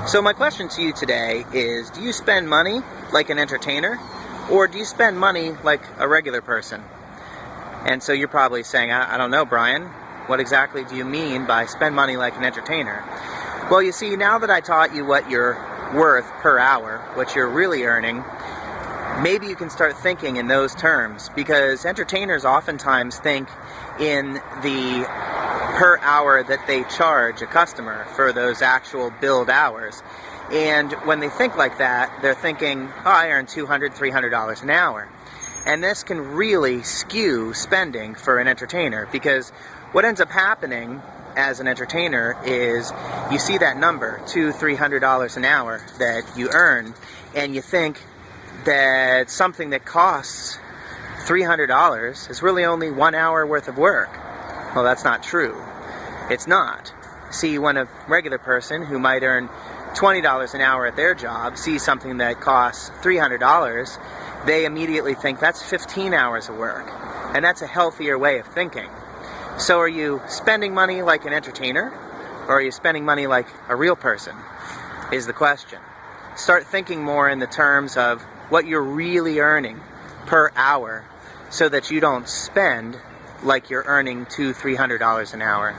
So my question to you today is, do you spend money like an entertainer, or do you spend money like a regular person? And so you're probably saying, I don't know, Brian, what exactly do you mean by spend money like an entertainer? Well, you see, now that I taught you what you're worth per hour, what you're really earning, maybe you can start thinking in those terms, because entertainers oftentimes think in the per hour that they charge a customer for those actual billed hours. And when they think like that, they're thinking, oh, I earn $200, $300 an hour. And this can really skew spending for an entertainer, because what ends up happening as an entertainer is you see that number, $200, $300 an hour that you earn, and you think that something that costs $300 is really only 1 hour worth of work. Well, that's not true. It's not. See, when a regular person who might earn $20 an hour at their job sees something that costs $300, they immediately think that's 15 hours of work. And that's a healthier way of thinking. So are you spending money like an entertainer, or are you spending money like a real person, is the question. Start thinking more in the terms of what you're really earning per hour, so that you don't spend like you're earning $200, $300 an hour.